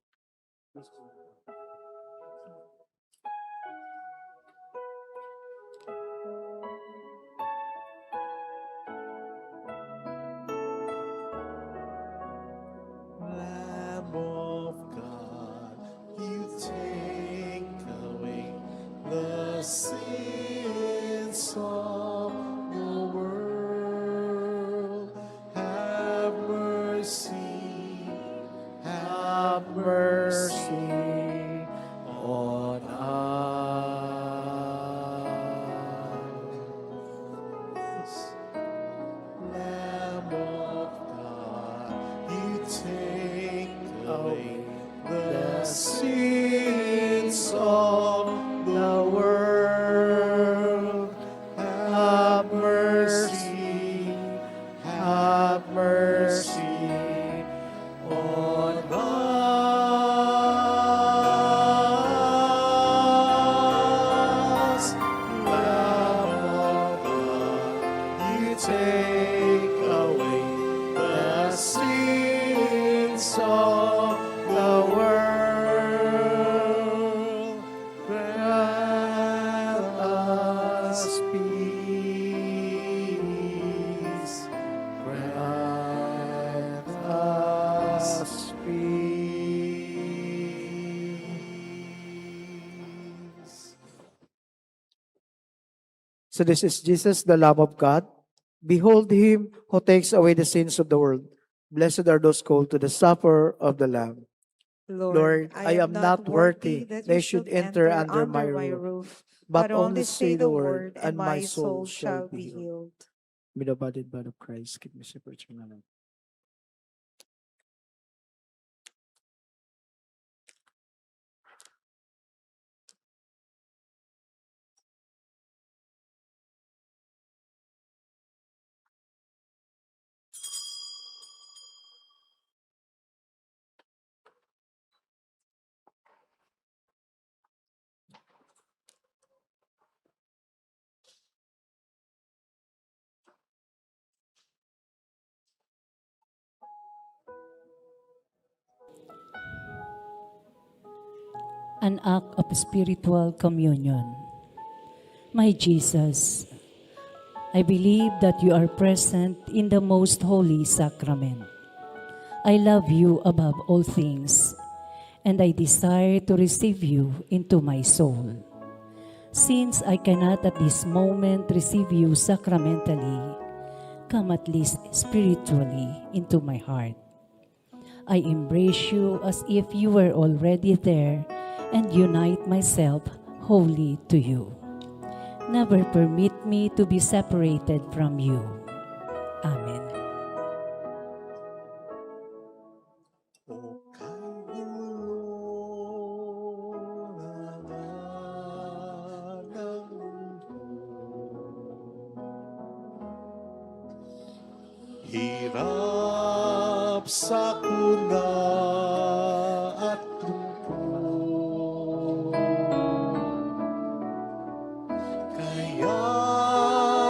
Lamb of God, you take away the sins of the world. Have mercy, have mercy on us. Lamb of God, you take away the sins of the world. Have mercy, have mercy on us. Lamb of God, you take away the sins of the world. Grant us peace. Grant us peace. So this is Jesus, the Lamb of God. Behold him who takes away the sins of the world. Blessed are those called to the supper of the Lamb. Lord, I am not worthy that you should enter under my roof, but only say the word, and my soul shall be healed. May the body and blood of Christ keep me separate from another. An act of spiritual communion. My Jesus, I believe that you are present in the most holy sacrament. I love you above all things, and I desire to receive you into my soul. Since I cannot at this moment receive you sacramentally, come at least spiritually into my heart. I embrace you as if you were already there and unite myself wholly to you. Never permit me to be separated from you. Amen. O Kanginoon ng mundo, hirap sakuna at lungkot, kaya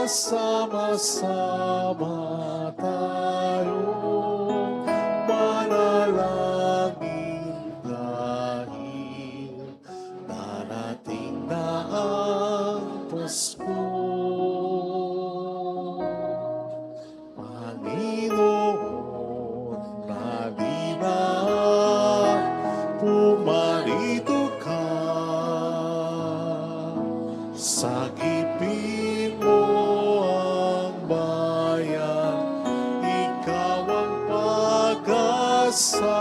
sama-sama tayong manalangin dahil darating na ang Pasko. Panginoon, halina't pumarito ka. Sagipin mo ang bayan, ikaw ang pag-asa.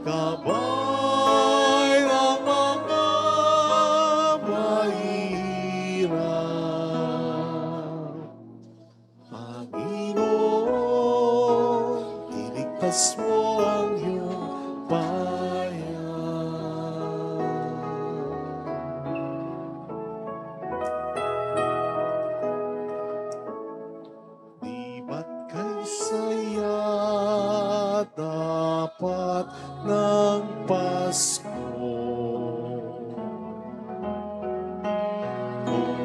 Gabay ang mga mahihirap. Panginoon, iligtas mo ang iyong bayan. Di ba't kay saya dapat ng Pasko? Kung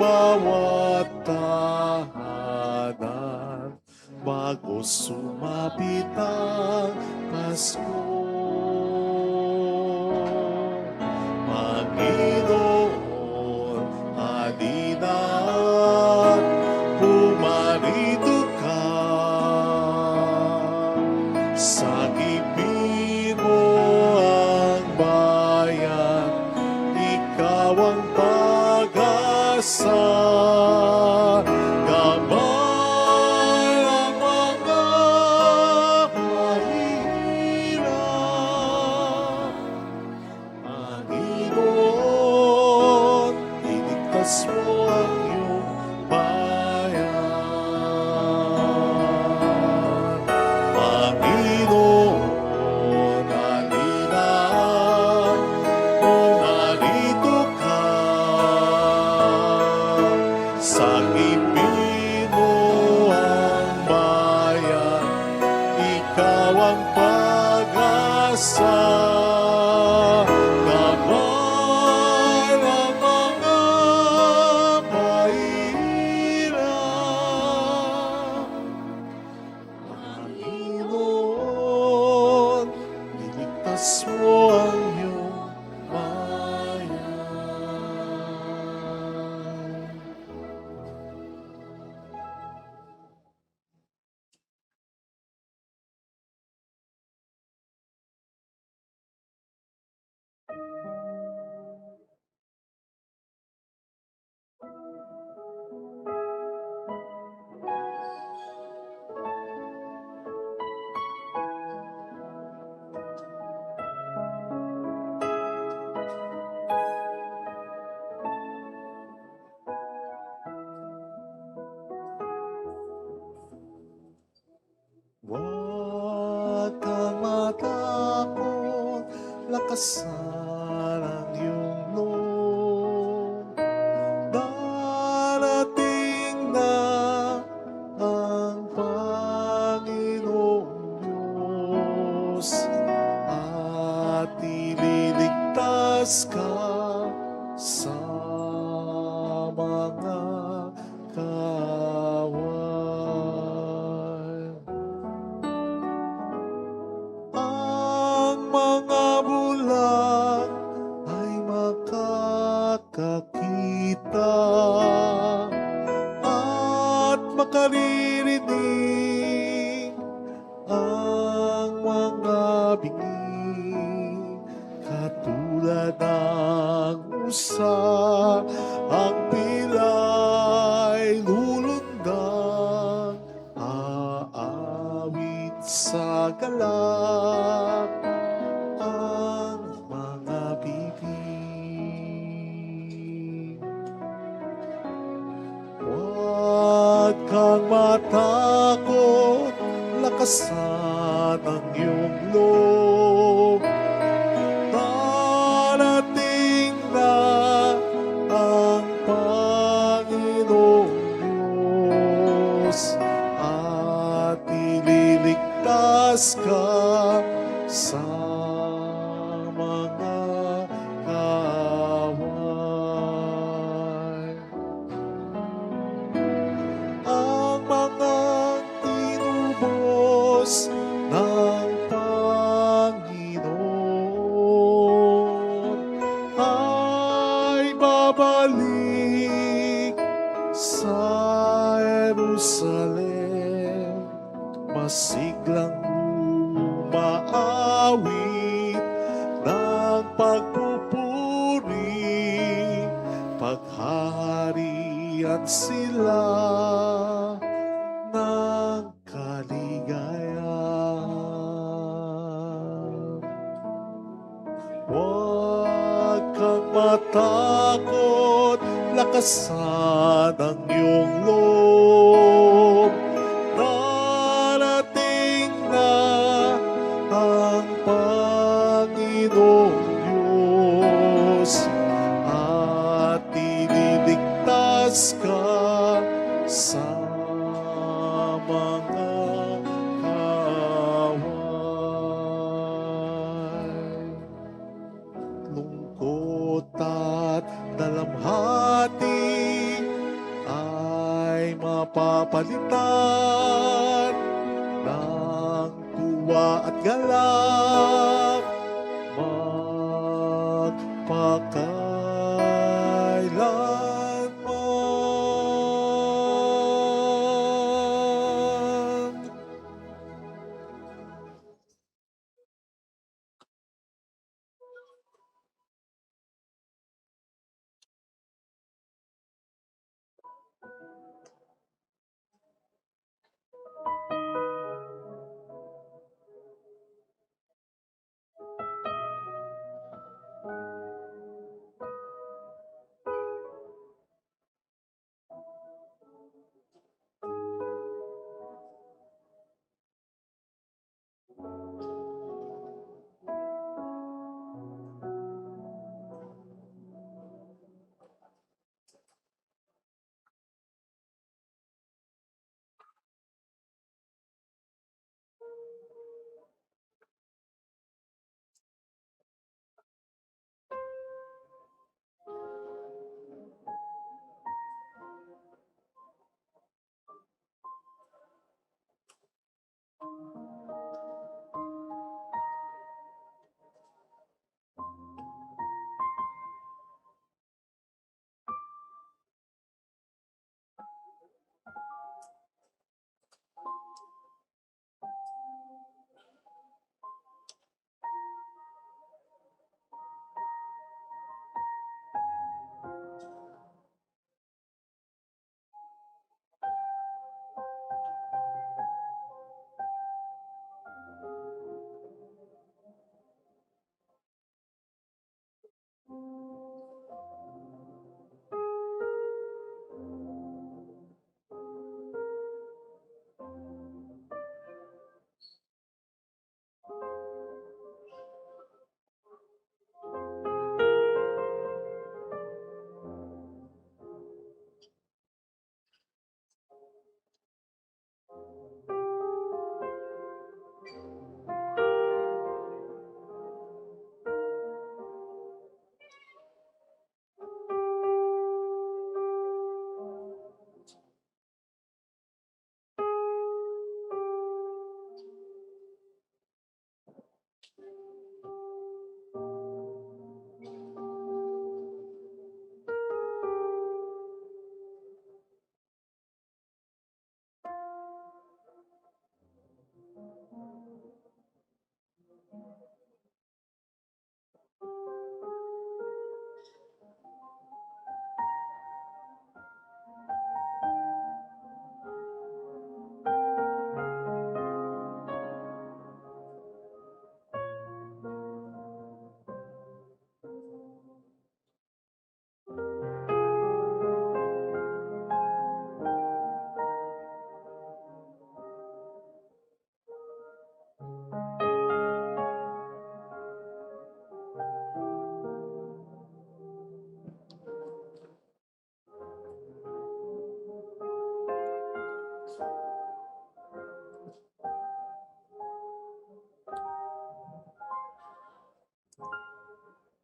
bawat tahanan bago sumapit ang Pasko. Panginoon, halina at pumarito ka. Sagipin mo ang bayan, ikaw ang pag-asa. Gabay ang mga mahirap. Panginoon, iligtas mo ang iyong bayan. Panginoon, halina at pumarito ka. Sagipin mo ang bayan, ikaw ang pag-asa. Gabay ng mga mahirap. Panginoon, iligtas mo ang iyong bayan. Huwag kang matakot, lakasan ang iyong loob. Darating na ang Panginoong Diyos at ililigtas ka sa mga kaaway. Ang mga bulag ay makakakita at makaririnig. Ang mga bingi katulad ng usa, ang pilay lulundag, aawit sa galak ang mga bibig. Huwag kang matakot, lakasan ang iyong loob. Darating na ang Panginoong Diyos at ililigtas ka sa mga kaaway. Ang mga tinubos ng Panginoon ay babalik sa Jerusalem, masiglang umaawit ng pagpupuri, paghaharian sila ng kaligayahan. Huwag kang matakot, lakasan ang iyong loob. Darating na ang Panginoong Diyos at ililigtas ka sa mga kaaway. Lungkot at dalamhati mapapalitan ng tuwa at galak magpakailanman.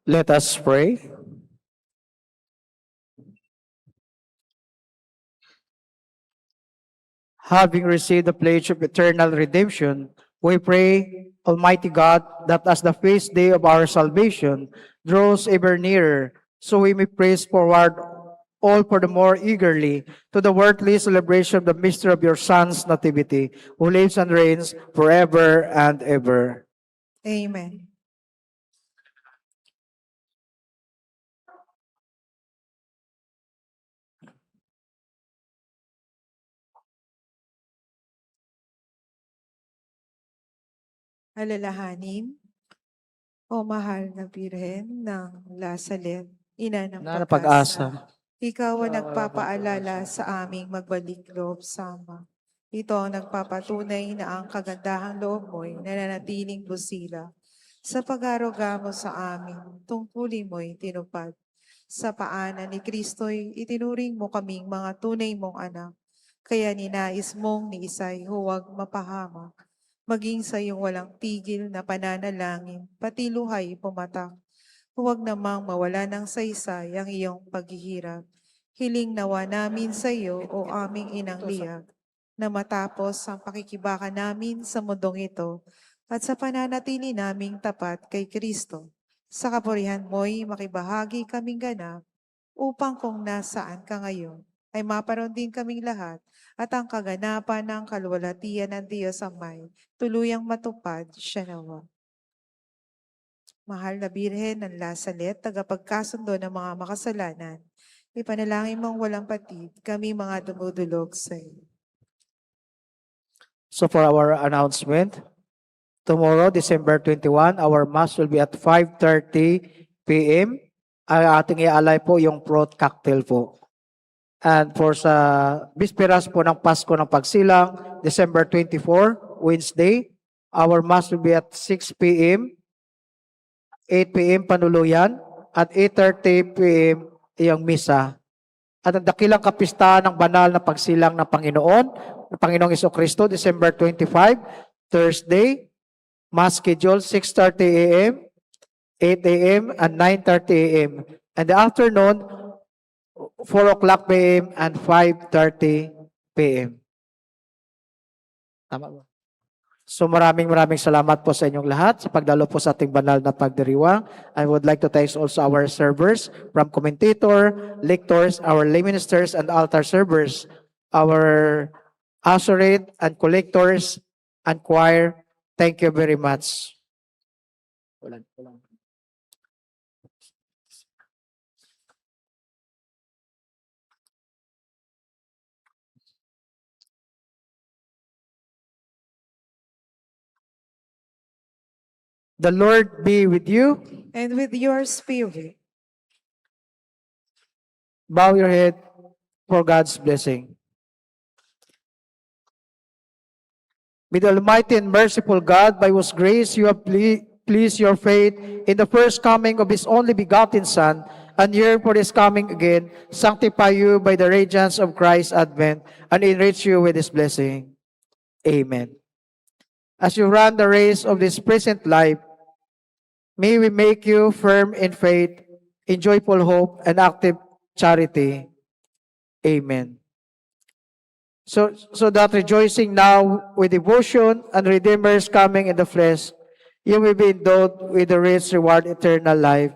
Let us pray. Having received the pledge of eternal redemption, we pray, Almighty God, that as the feast day of our salvation draws ever nearer, so we may praise forward all for the more eagerly to the worldly celebration of the mystery of your Son's nativity, who lives and reigns forever and ever. Amen. Alalahanin, o mahal na Birhen ng Lasalet, ina ng Na pag-asa. pag-asa. Ikaw ang nagpapaalala sa aming magbalik loob sama. Ito ang nagpapatunay na ang kagandahang loob mo'y nananatiling busila. Sa pag-aruga mo sa amin, tungkulin mo'y tinupad. Sa paanan ni Kristo'y itinuring mo kaming mga tunay mong anak. Kaya ninais mong ni Isay huwag mapahamak. Maging sa iyong walang tigil na pananalangin, pati luhay pumatak. Huwag namang mawala ng saysay ang iyong paghihirap. Hiling nawa namin sa iyo, o aming inang liyag, na matapos ang pakikibaka namin sa mundong ito at sa pananatili naming tapat kay Kristo, sa kapurihan mo'y makibahagi kaming ganap upang kung nasaan ka ngayon, ay maparoon din kaming lahat at ang kaganapan ng kaluwalhatian ng Diyos Amay, tuluyang matupad siya nawa. Mahal na Birhen ng Lasalet, tagapagkasundo ng mga makasalanan, ipanalangin mong walang patid, kami mga dumudulog sa iyo. So for our announcement, tomorrow, December 21, our Mass will be at 5:30 p.m. Ang ating ialay po yung fruit cocktail po. And for sa bisperas po ng Pasko ng Pagsilang, December 24, Wednesday, our Mass will be at 6 p.m., 8 p.m. panuluyan, at 8:30 p.m. iyong misa. At ang dakilang kapistahan ng banal na pagsilang ng Panginoong Jesucristo, December 25, Thursday, Mass schedule 6:30 a.m., 8 a.m., and 9:30 a.m. And the afternoon, 4 o'clock p.m. and 5:30 p.m. Tama ba? So maraming salamat po sa inyong lahat sa pagdalo po sa ating banal na pagdiriwang. I would like to thank also our servers from commentator, lectors, our lay ministers and altar servers, our usherate and collectors and choir. Thank you very much. The Lord be with you. And with your spirit, Bow your head for God's blessing. May the Almighty and merciful God, by whose grace you have pleased your faith in the first coming of His only begotten Son, and here for His coming again, sanctify you by the radiance of Christ's advent, and enrich you with His blessing. Amen. As you run the race of this present life, may we make you firm in faith, in joyful hope, and active charity. Amen. So that rejoicing now with devotion and Redeemer's coming in the flesh, you will be endowed with the rich reward eternal life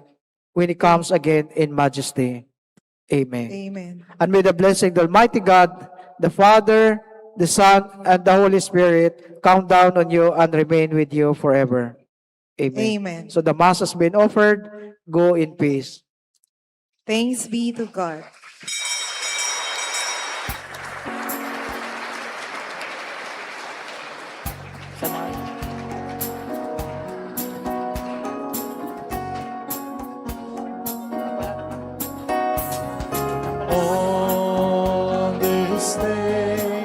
when He comes again in majesty. Amen. amen. And may the blessing of the Almighty God, the Father, the Son, and the Holy Spirit come down on you and remain with you forever. Amen. Amen. So the Mass has been offered. Go in peace. Thanks be to God. On this day,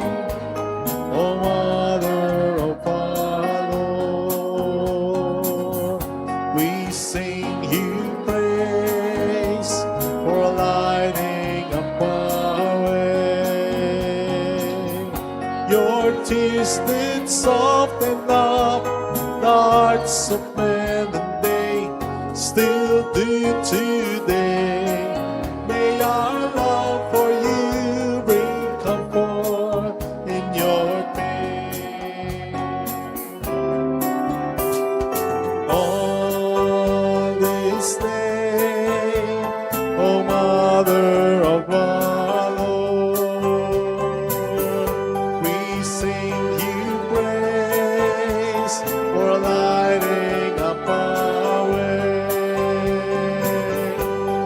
O Mother of our Lord, we sing you praise for lighting up our way. Your tears did soften up the hearts of men, and they still do today. May our love for you bring comfort in your pain. On this day, O Mother of our Lord, we sing you praise for lighting up our way.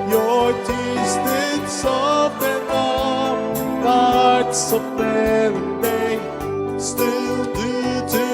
Your tears did soften up the hearts of men, and they still do today.